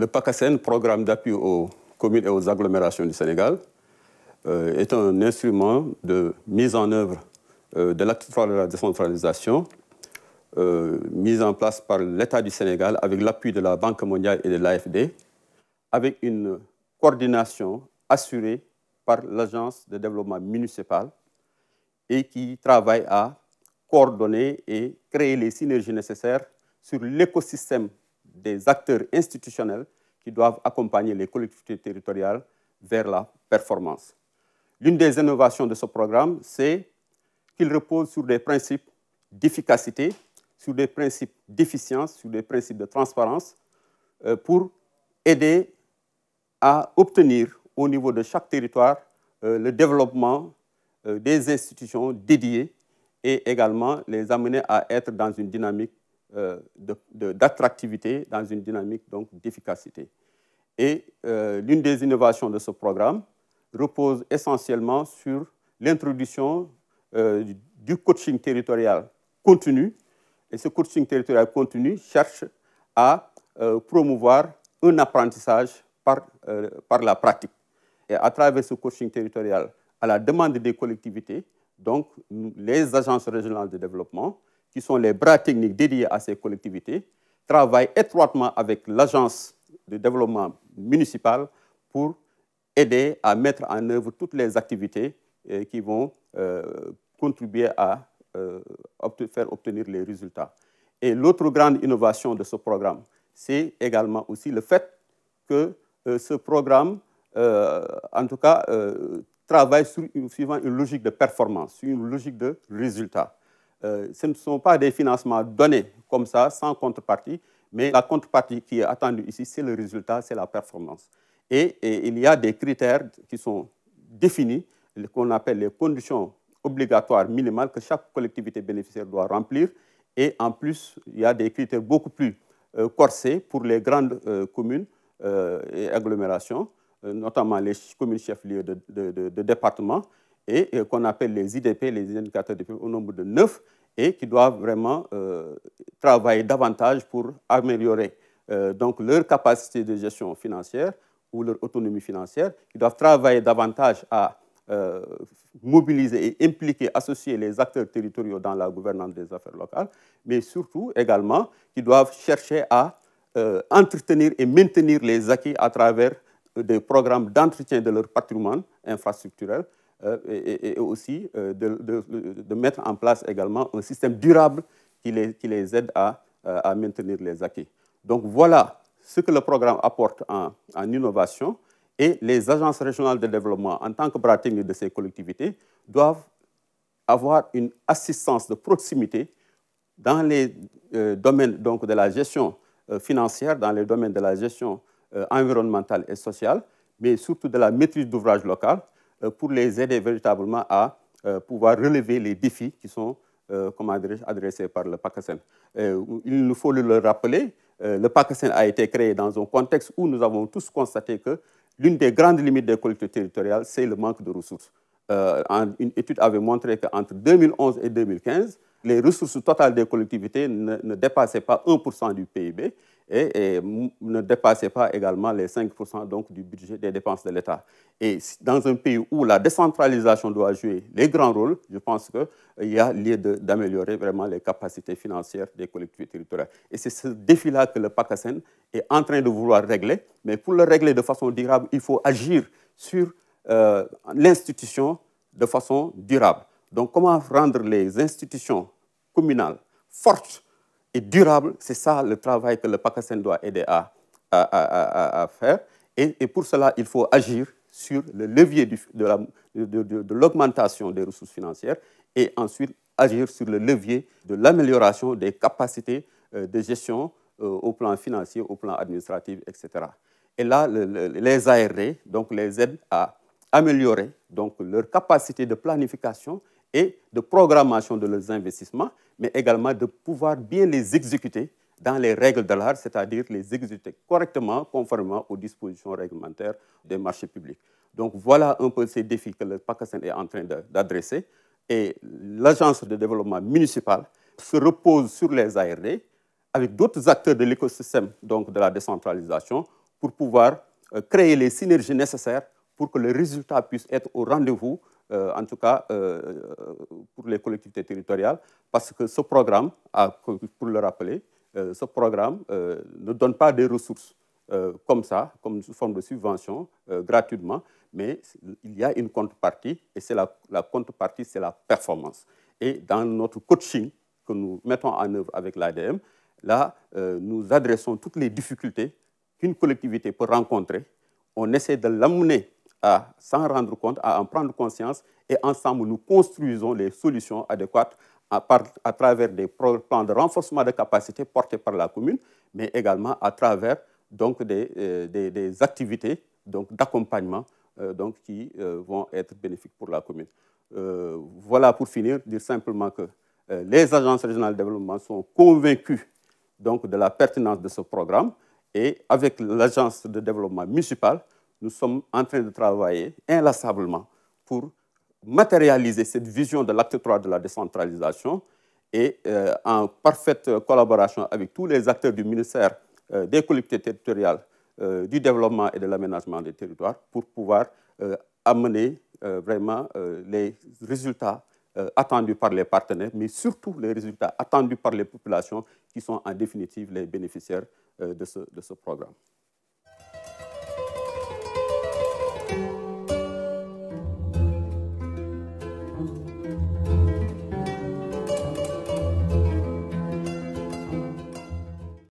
Le PACASEN, Programme d'appui aux communes et aux agglomérations du Sénégal, est un instrument de mise en œuvre de l'acte 3 de la décentralisation, mise en place par l'État du Sénégal avec l'appui de la Banque mondiale et de l'AFD, avec une coordination assurée par l'Agence de développement municipal et qui travaille à coordonner et créer les synergies nécessaires sur l'écosystème des acteurs institutionnels qui doivent accompagner les collectivités territoriales vers la performance. L'une des innovations de ce programme, c'est qu'il repose sur des principes d'efficacité, sur des principes d'efficience, sur des principes de transparence, pour aider à obtenir au niveau de chaque territoire le développement des institutions dédiées et également les amener à être dans une dynamique d'attractivité, dans une dynamique donc d'efficacité. Et l'une des innovations de ce programme repose essentiellement sur l'introduction du coaching territorial continu. Et ce coaching territorial continu cherche à promouvoir un apprentissage par la pratique. Et à travers ce coaching territorial, à la demande des collectivités, donc les agences régionales de développement, qui sont les bras techniques dédiés à ces collectivités, travaillent étroitement avec l'agence de développement municipal pour aider à mettre en œuvre toutes les activités qui vont contribuer à faire obtenir les résultats. Et l'autre grande innovation de ce programme, c'est également aussi le fait que ce programme, en tout cas, travaille suivant une logique de performance, une logique de résultat. Ce ne sont pas des financements donnés comme ça, sans contrepartie, mais la contrepartie qui est attendue ici, c'est le résultat, c'est la performance. Et il y a des critères qui sont définis, qu'on appelle les conditions obligatoires minimales que chaque collectivité bénéficiaire doit remplir. Et en plus, il y a des critères beaucoup plus corsés pour les grandes communes et agglomérations, notamment les communes chefs-lieux de département, et qu'on appelle les IDP, les indicateurs de au nombre de 9, et qui doivent vraiment travailler davantage pour améliorer donc leur capacité de gestion financière ou leur autonomie financière, qui doivent travailler davantage à mobiliser et impliquer, associer les acteurs territoriaux dans la gouvernance des affaires locales, mais surtout également qui doivent chercher à entretenir et maintenir les acquis à travers des programmes d'entretien de leur patrimoine infrastructurel et aussi de mettre en place également un système durable qui les aide à maintenir les acquis. Donc voilà ce que le programme apporte en innovation. Et les agences régionales de développement, en tant que bras techniques de ces collectivités, doivent avoir une assistance de proximité dans les domaines donc, de la gestion financière, dans les domaines de la gestion environnementale et sociale, mais surtout de la maîtrise d'ouvrage local, pour les aider véritablement à pouvoir relever les défis qui sont adressés par le PACASEN. Il nous faut le rappeler, le PACASEN a été créé dans un contexte où nous avons tous constaté que l'une des grandes limites des collectivités territoriales, c'est le manque de ressources. Une étude avait montré qu'entre 2011 et 2015, les ressources totales des collectivités ne dépassaient pas 1% du PIB et ne dépassaient pas également les 5% donc, du budget des dépenses de l'État. Et dans un pays où la décentralisation doit jouer les grands rôles, je pense qu'il y a lieu d'améliorer vraiment les capacités financières des collectivités territoriales. Et c'est ce défi-là que le PACASEN est en train de vouloir régler. Mais pour le régler de façon durable, il faut agir sur l'institution de façon durable. Donc, comment rendre les institutions communales fortes et durables, c'est ça le travail que le PACASEN doit aider à faire. Et pour cela, il faut agir sur le levier de l'augmentation des ressources financières et ensuite agir sur le levier de l'amélioration des capacités de gestion au plan financier, au plan administratif, etc. Et là, les ARD donc, les aident à améliorer donc, leur capacité de planification et de programmation de leurs investissements, mais également de pouvoir bien les exécuter dans les règles de l'art, c'est-à-dire les exécuter correctement, conformément aux dispositions réglementaires des marchés publics. Donc voilà un peu ces défis que le PACASEN est en train d'adresser. Et l'agence de développement municipal se repose sur les ARD avec d'autres acteurs de l'écosystème donc de la décentralisation pour pouvoir créer les synergies nécessaires pour que le résultat puisse être au rendez-vous, en tout cas pour les collectivités territoriales, parce que ce programme, pour le rappeler, ce programme ne donne pas des ressources comme ça, comme sous forme de subvention, gratuitement, mais il y a une contrepartie, et c'est la contrepartie, c'est la performance. Et dans notre coaching que nous mettons en œuvre avec l'ADM, là, nous adressons toutes les difficultés qu'une collectivité peut rencontrer. On essaie de l'amener à s'en rendre compte, à en prendre conscience, et ensemble, nous construisons les solutions adéquates à travers des plans de renforcement de capacité portés par la commune, mais également à travers donc, des activités d'accompagnement qui vont être bénéfiques pour la commune. Voilà, pour finir, dire simplement que les agences régionales de développement sont convaincues donc, de la pertinence de ce programme, et avec l'agence de développement municipal, nous sommes en train de travailler inlassablement pour matérialiser cette vision de l'acte 3 de la décentralisation et en parfaite collaboration avec tous les acteurs du ministère des collectivités territoriales, du développement et de l'aménagement des territoires pour pouvoir amener vraiment les résultats attendus par les partenaires, mais surtout les résultats attendus par les populations qui sont en définitive les bénéficiaires de ce programme.